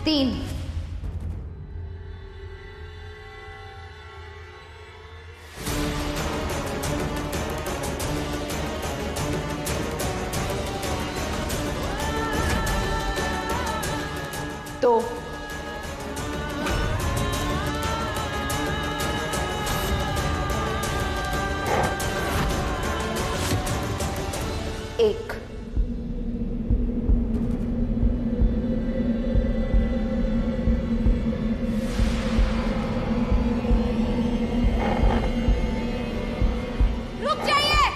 3। तो 1। रुक जाइए।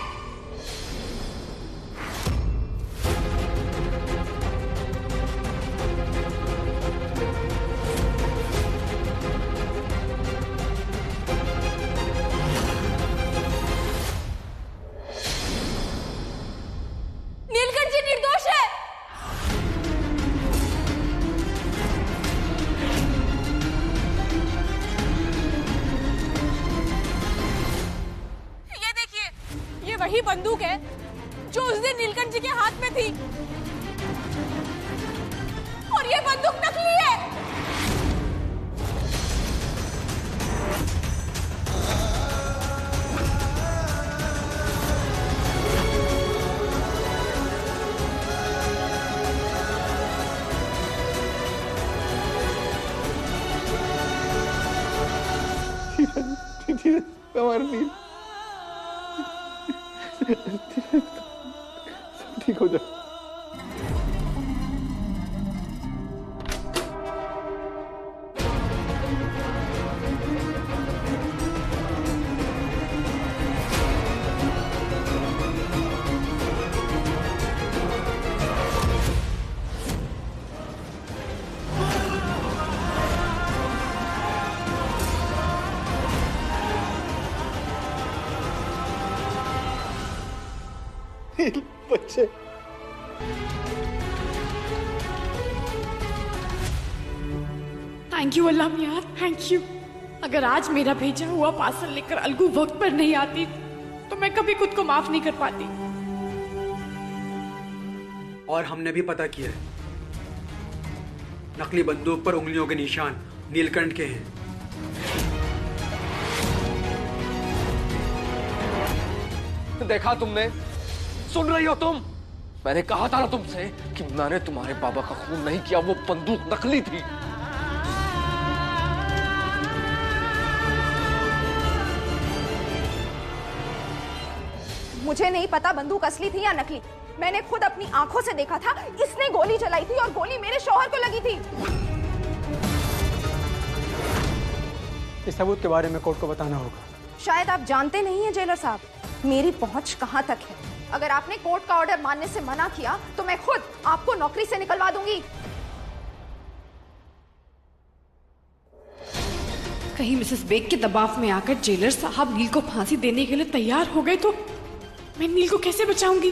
नीलकंठ जी निर्दोष है। ये देखिए, ये वही बंदूक है जो उस दिन नीलकंठ जी के हाथ में थी, और ये बंदूक नकली है। हमारे नील सब ठीक हो जाए। बच्चे थैंक यू अल्लाह मियां, थैंक यू। अगर आज मेरा भेजा हुआ पार्सल लेकर अलगू वक्त पर नहीं आती तो मैं कभी खुद को माफ नहीं कर पाती। और हमने भी पता किया है, नकली बंदूक पर उंगलियों के निशान नीलकंठ के हैं। देखा तुमने? सुन रही हो तुम? मैंने कहा था ना तुमसे कि मैंने तुम्हारे बाबा का खून नहीं किया, वो बंदूक नकली थी। मुझे नहीं पता बंदूक असली थी या नकली। मैंने खुद अपनी आंखों से देखा था, इसने गोली चलाई थी और गोली मेरे शौहर को लगी थी। इस सबूत के बारे में कोर्ट को बताना होगा। शायद आप जानते नहीं हैं जेलर साहब, मेरी पहुंच कहां तक है। अगर आपने कोर्ट का ऑर्डर मानने से मना किया तो मैं खुद आपको नौकरी से निकलवा दूंगी। कहीं मिसेस बेग के दबाव में आकर जेलर साहब नील को फांसी देने के लिए तैयार हो गए तो मैं नील को कैसे बचाऊंगी?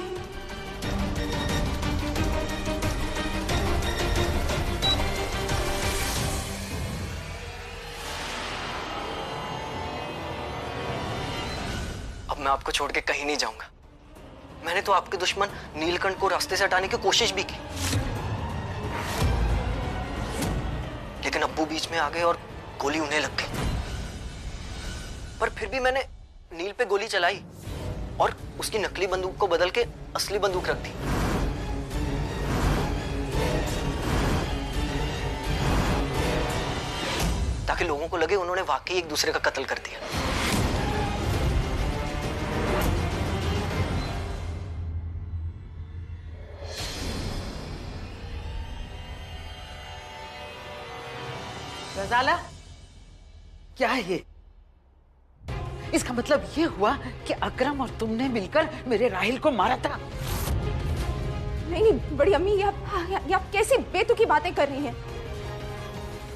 अब मैं आपको छोड़ के कहीं नहीं जाऊंगा। मैंने तो आपके दुश्मन नीलकंठ को रास्ते से हटाने की कोशिश भी की, लेकिन अब्बू बीच में आ गए और गोली उन्हें लग गई। पर फिर भी मैंने नील पे गोली चलाई और उसकी नकली बंदूक को बदल के असली बंदूक रख दी। ताकि लोगों को लगे उन्होंने वाकई एक दूसरे का कत्ल कर दिया। रज़ाला, क्या है ये? इसका मतलब ये हुआ कि अकरम और तुमने मिलकर मेरे राहिल को मारा था? नहीं नहीं बड़ी अम्मी, ये आप कैसी बेतुकी बातें कर रही हैं?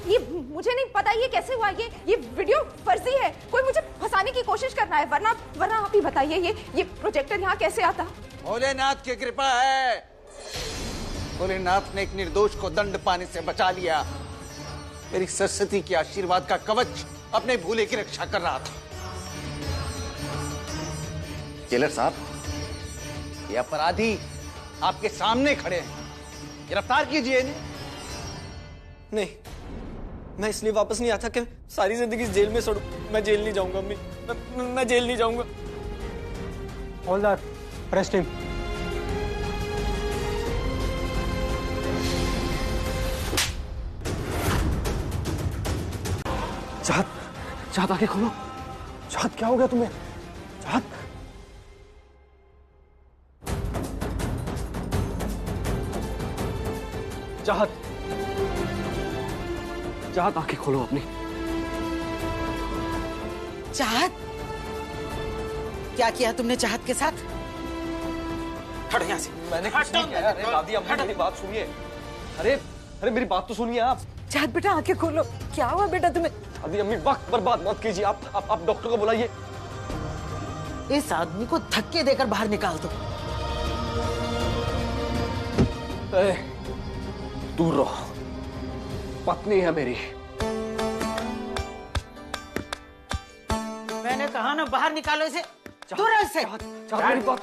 ये मुझे नहीं पता ये कैसे हुआ। ये वीडियो फर्जी है, कोई मुझे फंसाने की कोशिश कर रहा है। वरना आप ही बताइए, ये प्रोजेक्टर यहाँ कैसे आता? भोलेनाथ की कृपा है, भोलेनाथ ने एक निर्दोष को दंड पाने से बचा लिया। मेरी सरस्वती के आशीर्वाद का कवच अपने भूले की रक्षा कर रहा था। जेलर साहब, ये अपराधी आपके सामने खड़े हैं, गिरफ्तार कीजिए इन्हें। नहीं, मैं इसलिए वापस नहीं आता कि सारी जिंदगी जेल में सड़ूं। मैं जेल नहीं जाऊंगा अम्मी, मैं जेल नहीं जाऊंगा। हवलदार, अरेस्ट हिम। चाहत, चाहत आंखें खोलो। चाहत क्या हो गया तुम्हें? चाहत, चाहत, चाहत आंखें खोलो अपनी। चाहत, क्या किया तुमने चाहत के साथ? हट यहाँ से। मैंने कुछ नहीं किया। अरे दादी अम्मा मेरी बात सुनिए। अरे अरे मेरी बात तो सुनिए आप। चाहत बेटा आंखें खोलो, क्या हुआ बेटा तुम्हें? दादी अम्मी वक्त बर्बाद मत कीजिए। आप डॉक्टर को बुलाइए। इस आदमी को धक्के देकर बाहर निकाल दो। दूर रहो, पत्नी है मेरी। मैंने कहा ना बाहर निकालो इसे, दूर रहो इससे। चाहत मेरी बात।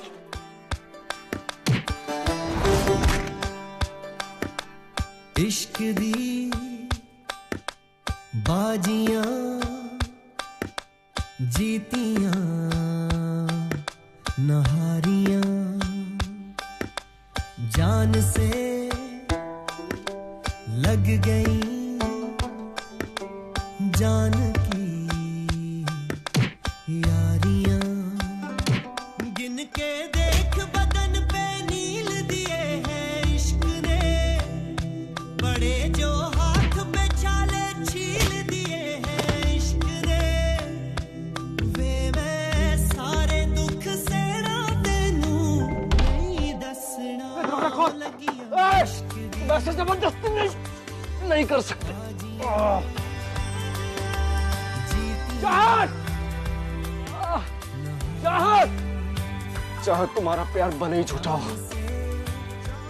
इश्क दी बाजियां जीतियां नहारियां जान से लग गई जान की यारियां गिन के देख बदन पे नील दिए हैं इश्क ने बड़े जो हाथ पे छाले छील दिए हैं इश्क ने वे मैं सारे दुख से तेनू नहीं दसना लगिया वैसे जबरदस्ती नहीं कर सकते। चाहत, चाहत, चाहत तुम्हारा प्यार भले ही झूठा हो,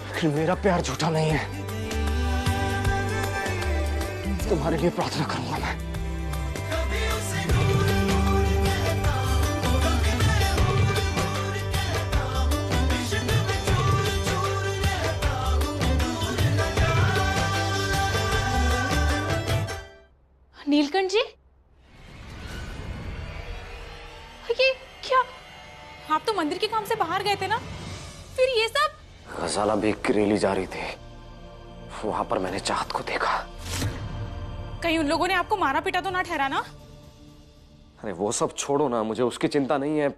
लेकिन मेरा प्यार झूठा नहीं है। तुम्हारे लिए प्रार्थना करूंगा मैं। नीलकंठ जी, ये क्या? आप तो मंदिर के काम से बाहर गए थे ना, फिर ये सब? गजाला बेग की रैली जा रही थी, वहां पर मैंने चाहत को देखा। कहीं उन लोगों ने आपको मारा पीटा तो ना ठहरा ना? अरे वो सब छोड़ो ना, मुझे उसकी चिंता नहीं है।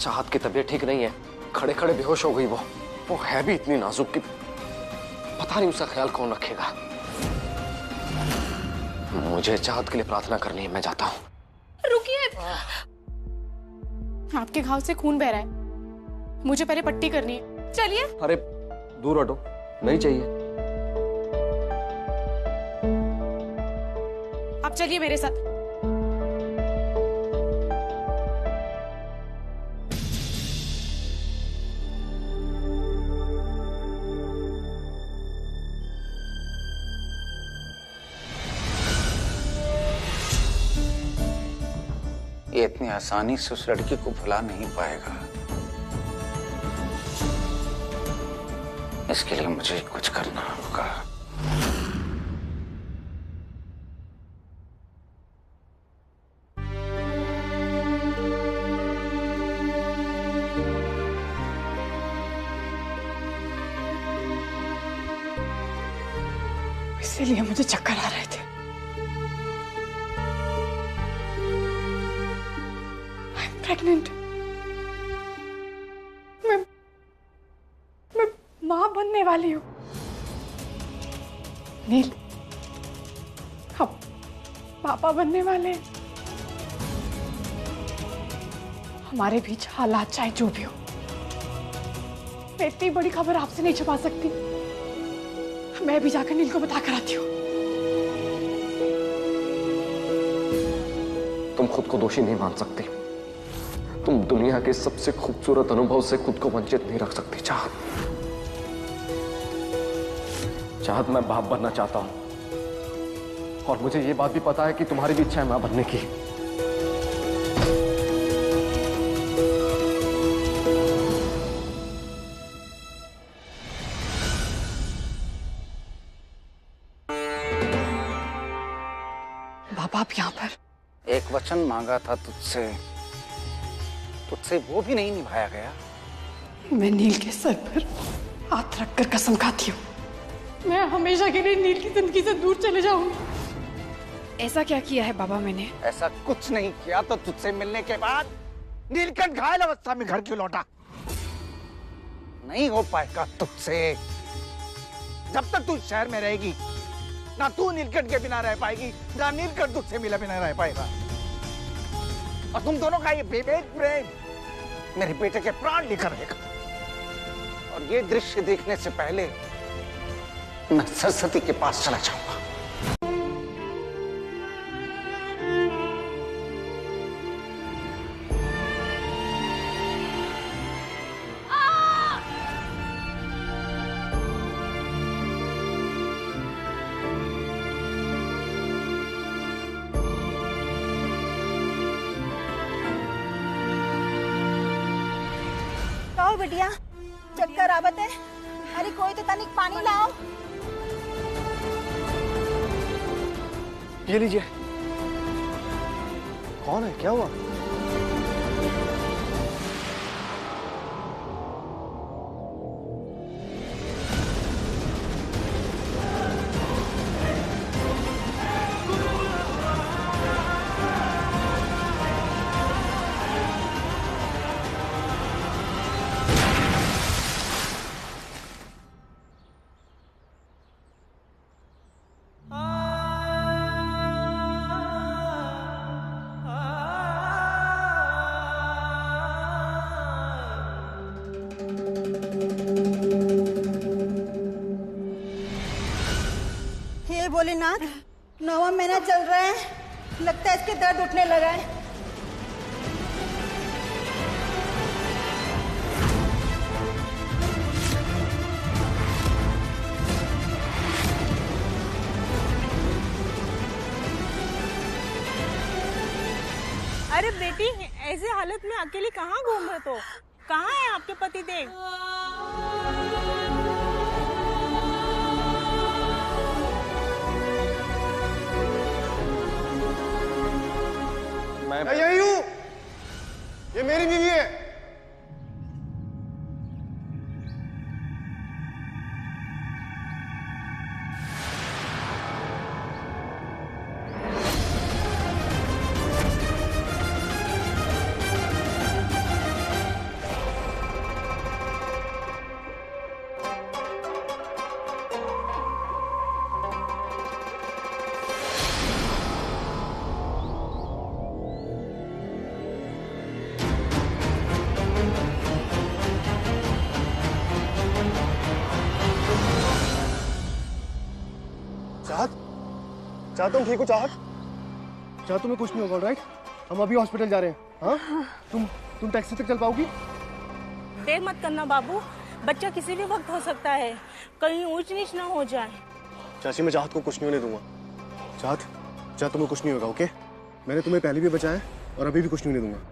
चाहत की तबीयत ठीक नहीं है, खड़े खड़े बेहोश हो गई। वो है भी इतनी नाजुक कि पता नहीं उसका ख्याल कौन रखेगा। मुझे चाहत के लिए प्रार्थना करनी है, मैं जाता हूँ। रुकिए, आपके घाव से खून बह रहा है, मुझे पहले पट्टी करनी है। चलिए। अरे दूर हटो, नहीं चाहिए। आप चलिए मेरे साथ। ये इतनी आसानी से उस लड़की को भुला नहीं पाएगा। इसके लिए मुझे कुछ करना होगा। इसीलिए मुझे चक्कर आ रहे थे। प्रेग्नेंट। मैं मां बनने वाली हूँ। नील, हम पापा बनने वाले हैं। हमारे बीच हालात चाहे जो भी हो, मैं इतनी बड़ी खबर आपसे नहीं छुपा सकती। मैं भी जाकर नील को बता कर आती हूँ। तुम खुद को दोषी नहीं मान सकती। तुम दुनिया के सबसे खूबसूरत अनुभव से खुद को वंचित नहीं रख सकती। चाहत, चाहत, मैं बाप बनना चाहता हूं, और मुझे ये बात भी पता है कि तुम्हारी भी इच्छा है मां बनने की। कब आप यहाँ पर? एक वचन मांगा था तुझसे, तुझसे वो भी नहीं निभाया गया। मैं नील के सर पर हाथ रखकर कसम खाती हूँ, मैं हमेशा के लिए नील की जिंदगी से दूर चले जाऊंगी। ऐसा क्या किया है बाबा मैंने? ऐसा कुछ नहीं किया तो तुझसे मिलने के बाद नीलकंठ घायल अवस्था में घर क्यों लौटा? नहीं हो पाएगा तुझसे। जब तक तू शहर में रहेगी, ना तू नीलकंठ के बिना रह पाएगी, ना नीलकंठ तुझसे मिला बिना रह पाएगा। और तुम दोनों का ये बेबेद प्रेम मेरे बेटे के प्राण लेकर रहेगा। और ये दृश्य देखने से पहले मैं सरस्वती के पास चला जाऊंगा। बिटिया चक्कर आवत है। अरे कोई तो तनिक पानी लाओ। ये लीजिए। कौन है, क्या हुआ? भोलेनाथ, 9वां महीना चल रहा है, लगता है इसके दर्द उठने लगा है। अरे बेटी, ऐसे हालत में अकेली कहाँ घूम रहे हो? कहाँ है आपके पतिदेव? मैं यही हूँ। ये मेरी बीवी है। चाहत, तुम ठीक हो? चाहत, तुम्हें कुछ नहीं होगा, राइट? हम अभी हॉस्पिटल जा रहे हैं। हाँ, तुम टैक्सी तक चल पाओगी? देर मत करना बाबू, बच्चा किसी भी वक्त हो सकता है, कहीं ऊंच नीच ना हो जाए। चाची, मैं चाहत को कुछ नहीं होने दूंगा। चाहत, तुम्हें कुछ नहीं होगा, ओके? मैंने तुम्हें पहले भी बचाया और अभी भी कुछ नहीं होने दूंगा।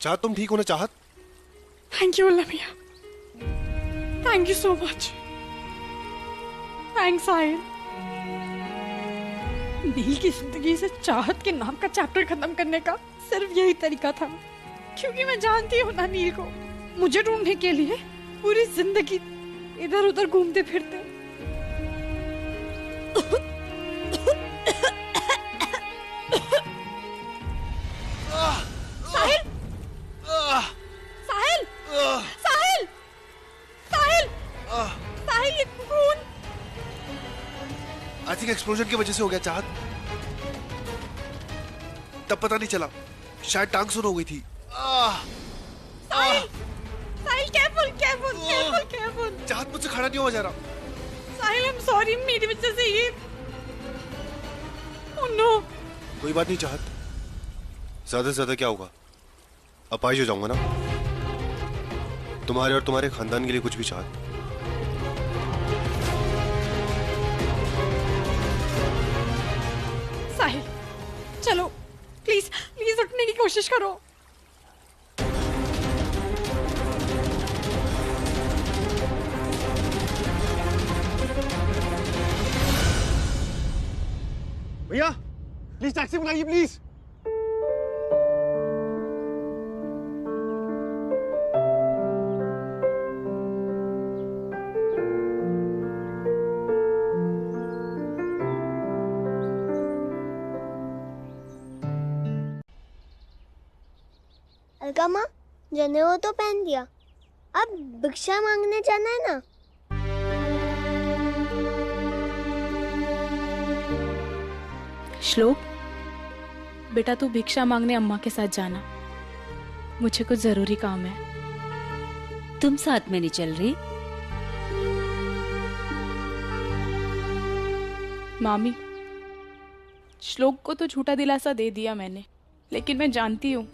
चाहत, तुम ठीक हो ना? चाहत, थैंक यू अल्लाह मियां, thank you so much. Thanks Sahil. Neel की जिंदगी से चाहत के नाम का चैप्टर खत्म करने का सिर्फ यही तरीका था, क्योंकि मैं जानती हूँ ना नील को मुझे ढूंढने के लिए पूरी जिंदगी इधर उधर घूमते फिरते। साहिल, साहिल, साहिल, साहिल, साहिल, ये खून। आई थिंक एक्सप्लोजन की वजह से हो गया। चाहत, तब पता नहीं चला, शायद टांग सुन हो गई थी। साहिल, साहिल केयरफुल केयरफुल केयरफुल केयरफुल। चाहत मुझसे खड़ा नहीं हुआ जा रहा। साहिल आई एम सॉरी, मेरी वजह से ये। Oh no. कोई बात नहीं चाहत, ज्यादा से ज्यादा क्या होगा, अपाहिज हो जाऊंगा ना। तुम्हारे और तुम्हारे खानदान के लिए कुछ भी चाहत। साहिल चलो प्लीज प्लीज उठने की कोशिश करो। भैया प्लीज टैक्सी बुलाइए प्लीज। अलका माँ, जनेऊ तो पहन दिया, अब भिक्षा मांगने जाना है ना। श्लोक बेटा, तू भिक्षा मांगने अम्मा के साथ जाना, मुझे कुछ जरूरी काम है। तुम साथ में नहीं चल रही? मामी, श्लोक को तो झूठा दिलासा दे दिया मैंने, लेकिन मैं जानती हूँ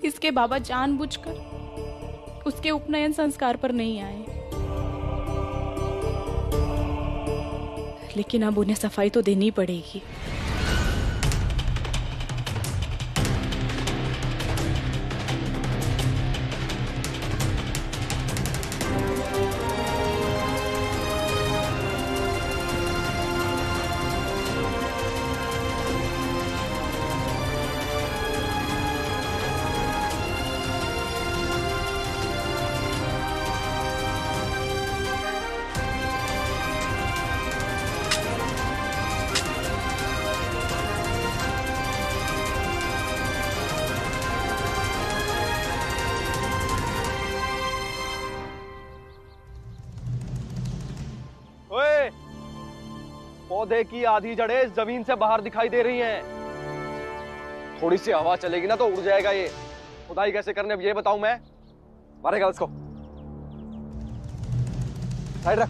इसके बाबा जानबूझकर उसके उपनयन संस्कार पर नहीं आए। लेकिन अब उन्हें सफाई तो देनी पड़ेगी। पौधे की आधी जड़ें जमीन से बाहर दिखाई दे रही हैं। थोड़ी सी हवा चलेगी ना तो उड़ जाएगा ये। खुदाई कैसे करने अब ये बताऊं मैं? मारेगा उसको। साइड रख।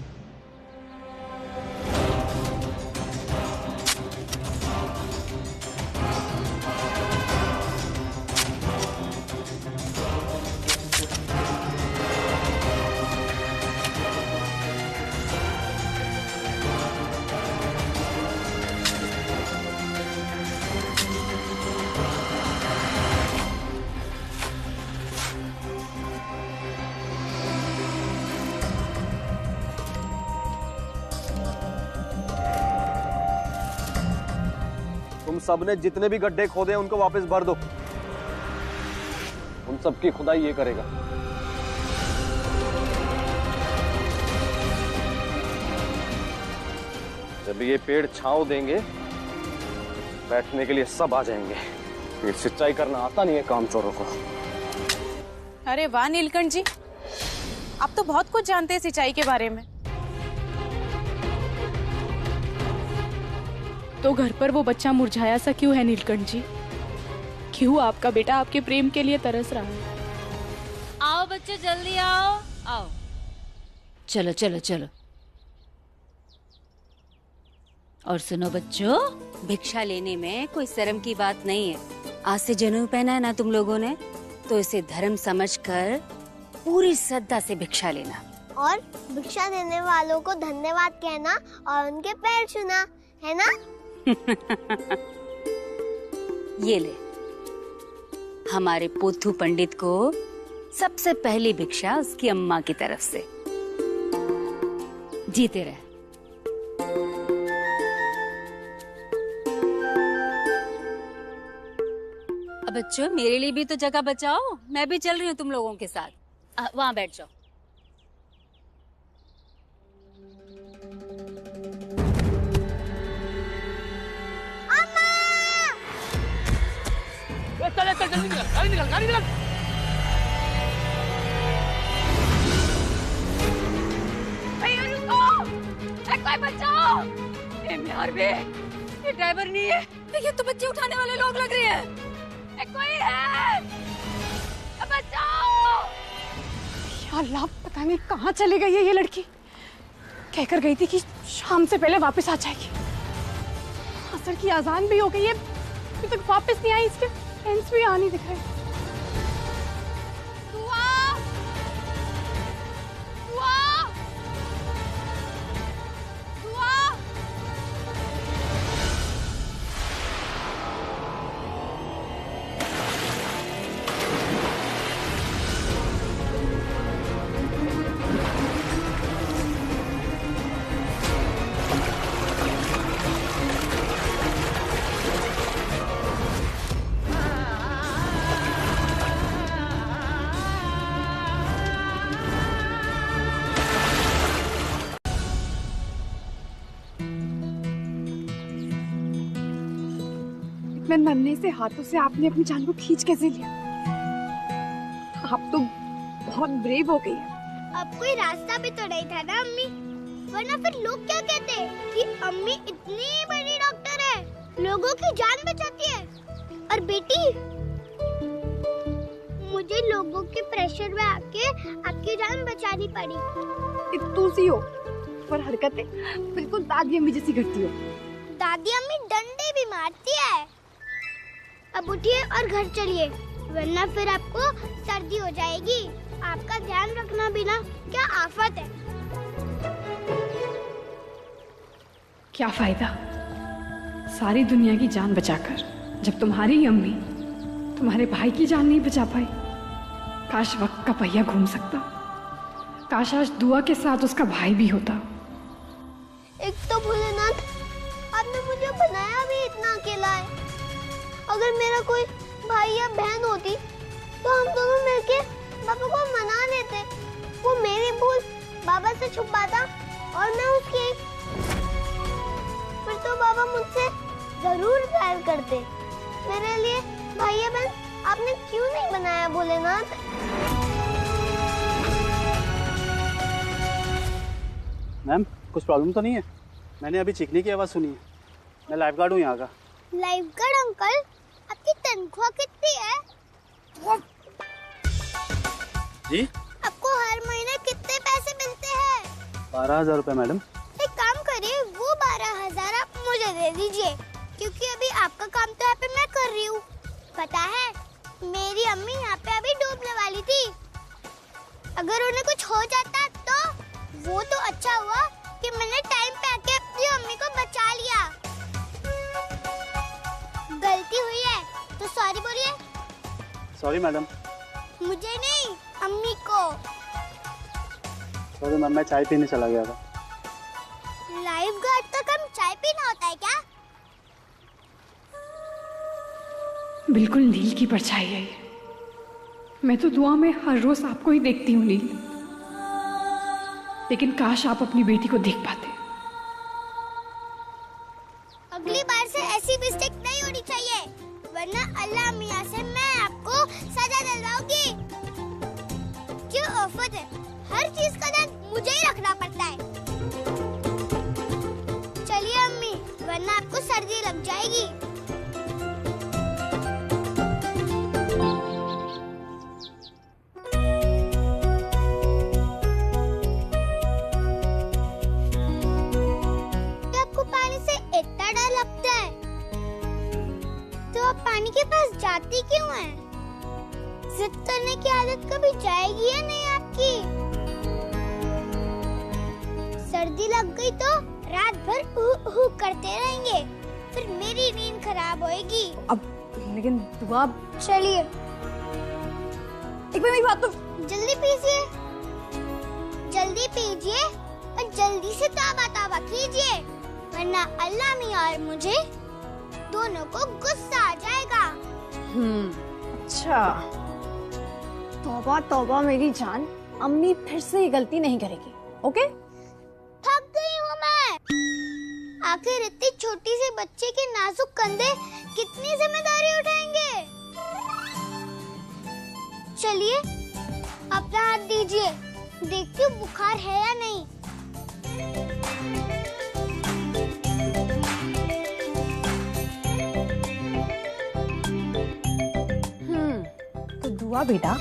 सबने जितने भी गड्ढे खोदे उनको वापस भर दो। उन सबकी खुदाई ये करेगा। जब ये पेड़ छांव देंगे, बैठने के लिए सब आ जाएंगे। ये सिंचाई करना आता नहीं है कामचोरों को। अरे वाह नीलकंठ जी, आप तो बहुत कुछ जानते हैं सिंचाई के बारे में। तो घर पर वो बच्चा मुरझाया सा क्यों है नीलकंठ जी? क्यों आपका बेटा आपके प्रेम के लिए तरस रहा है? आओ बच्चों जल्दी आओ आओ। चलो चलो चलो। और सुनो बच्चों, भिक्षा लेने में कोई शर्म की बात नहीं है। आज से जनेऊ पहना है ना तुम लोगों ने, तो इसे धर्म समझकर पूरी श्रद्धा से भिक्षा लेना। और भिक्षा देने वालों को धन्यवाद कहना और उनके पैर छूना, है ना? ये ले, हमारे पोथू पंडित को सबसे पहली भिक्षा उसकी अम्मा की तरफ से। जीते रहे। अब बच्चों मेरे लिए भी तो जगह बचाओ, मैं भी चल रही हूँ तुम लोगों के साथ। वहां बैठ जाओ। चल चल जल्दी निकल, गाड़ी निकल, गाड़ी निकल। भैया रुको, कोई बचाओ। ये ड्राइवर नहीं है, ये तो बच्चे उठाने वाले लोग लग रहे हैं। कोई है, बचाओ। या अल्लाह, पता नहीं कहाँ चली गई है ये लड़की। कहकर गई थी कि शाम से पहले वापस आ जाएगी। असर की अजान भी हो गई है, अभी तक वापस नहीं आई। इसके फ्रेंड्स भी आ नहीं दिख रहे। इतने नन्हे से हाथों से आपने अपनी जान को खींच कैसे लिया? आप तो बहुत ब्रेव हो गई है। अब कोई रास्ता भी तो नहीं था ना अम्मी, वरना फिर लोग क्या कहते कि अम्मी इतनी बड़ी डॉक्टर है, लोगों की जान बचाती है। और बेटी, मुझे लोगों के प्रेशर में आके आपकी जान बचानी पड़ी। इतू सी हो पर हरकतें बिल्कुल दादी अम्मी जैसी करती हो। दादी अम्मी डंडे भी मारती है। अब उठिए और घर चलिए, वरना फिर आपको सर्दी हो जाएगी। आपका ध्यान रखना भी ना क्या आफत है। क्या फायदा सारी दुनिया की जान बचाकर, जब तुम्हारी अम्मी तुम्हारे भाई की जान नहीं बचा पाई। काश वक्त का पहिया घूम सकता, काश आज दुआ के साथ उसका भाई भी होता। एक तो भोलेनाथ, आपने मुझे बनाया भी इतना अकेला है। अगर मेरा कोई भाई या बहन होती तो हम दोनों मिलके पापा को मना लेते। वो मेरी भूल बाबा से छुपाता और मैं उसकी। फिर तो बाबा मुझसे जरूर प्यार करते। मेरे लिए भाई या बहन आपने क्यों नहीं बनाया भोलेनाथ? मैम, कुछ प्रॉब्लम तो नहीं है? मैंने अभी चीखने की आवाज़ सुनी है। मैं लाइफगार्ड हूँ यहाँ का। लाइफगार्ड अंकल, आपकी तनख्वाह कितनी है? जी? आपको हर महीने कितने पैसे मिलते हैं? 12,000 रुपए मैडम। एक काम करिए, वो 12,000 आप मुझे दे दीजिए, क्योंकि अभी आपका काम तो यहाँ पे मैं कर रही हूँ। पता है, मेरी अम्मी यहाँ पे अभी डूबने वाली थी। अगर उन्हें कुछ हो जाता तो वो तो अच्छा हुआ कि मैंने टाइम पे आके अपनी अम्मी को बचा लिया। गलती हुई है तो सॉरी बोलिए। Sorry madam. मुझे नहीं, अम्मी को। सॉरी मैम, मैं चाय पीने चला गया था। लाइफगार्ड का काम चाय पीना होता है क्या? बिल्कुल नील की परछाई है ये। मैं तो दुआ में हर रोज आपको ही देखती हूँ नील, लेकिन काश आप अपनी बेटी को देख पाते। अगली बार से ऐसी मिस्टेक नहीं होनी चाहिए, वरना अल्लाह मियाँ से मैं आपको सजा दिलवाऊंगी। क्यों आफत है, हर चीज का ध्यान मुझे ही रखना पड़ता है। चलिए अम्मी, वरना आपको सर्दी लग जाएगी। पानी के पास जाती क्यों है? जिद करने की आदत कभी जाएगी या नहीं आपकी? सर्दी लग गई तो रात भर करते रहेंगे, फिर मेरी नींद खराब होएगी। अब लेकिन दुआ। चलिए, एक मेरी बात तो। जल्दी पीजिए, जल्दी पीजिए और जल्दी से तौबा कीजिए, वरना अल्लाह मियाँ और मुझे दोनों को गुस्सा आ जाएगा। अच्छा, तौबा तौबा मेरी जान, अम्मी फिर से ये गलती नहीं करेगी। ओके? थक गई हूँ मैं। आखिर इतनी छोटी सी बच्चे के नाजुक कंधे कितनी जिम्मेदारी उठाएंगे। चलिए, अपना हाथ दीजिए, देखती हूँ बुखार है या नहीं। दुआ बेटा,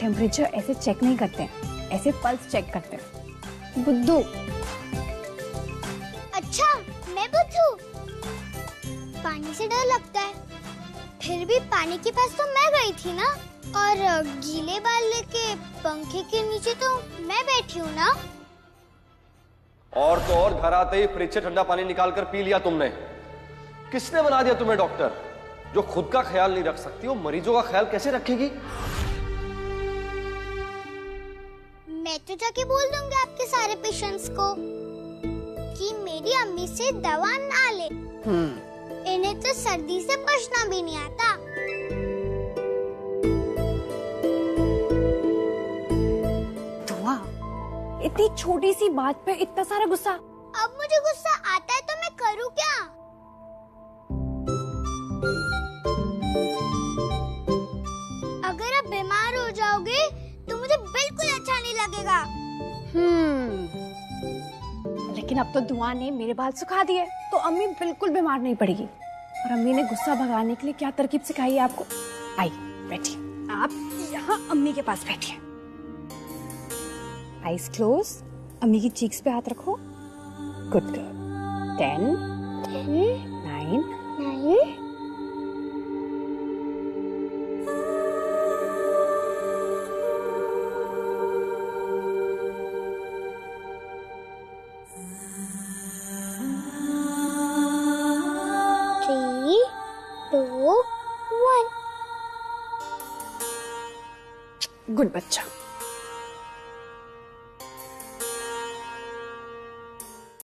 टेम्परेचर ऐसे चेक नहीं करते हैं, ऐसे पल्स चेक करते हैं। बुद्धू। अच्छा, मैं बुद्धू। पानी से डर लगता है, फिर भी पानी के पास तो मैं गई थी ना, और गीले बाल लेके पंखे के नीचे तो मैं बैठी हूँ ना। और तो और घर आते ही फ्रिज से ठंडा पानी निकाल कर पी लिया तुमने। किसने बना दिया तुम्हें डॉक्टर? जो खुद का ख्याल नहीं रख सकती वो मरीजों का ख्याल कैसे रखेगी? मैं तो जाके बोल दूंगी आपके सारे पेशेंट्स को कि मेरी अम्मी से दवा ना ले। इन्हें तो सर्दी से बचना भी नहीं आता। दुआ, इतनी छोटी सी बात पे इतना सारा गुस्सा। अब मुझे गुस्सा आता है तो मैं करूँ क्या? अगर आप बीमार हो जाओगे तो मुझे बिल्कुल अच्छा नहीं लगेगा। लेकिन अब तो दुआ ने मेरे बाल सुखा दिए, तो अम्मी बिल्कुल बीमार नहीं पड़ेगी। और अम्मी ने गुस्सा भगाने के लिए क्या तरकीब सिखाई है आपको? आइए बैठिए, आप यहाँ अम्मी के पास बैठिए। आईज क्लोज, अम्मी की चीक्स पे हाथ रखो। Good girl. 10 9 3 2 1। गुड बच्चा।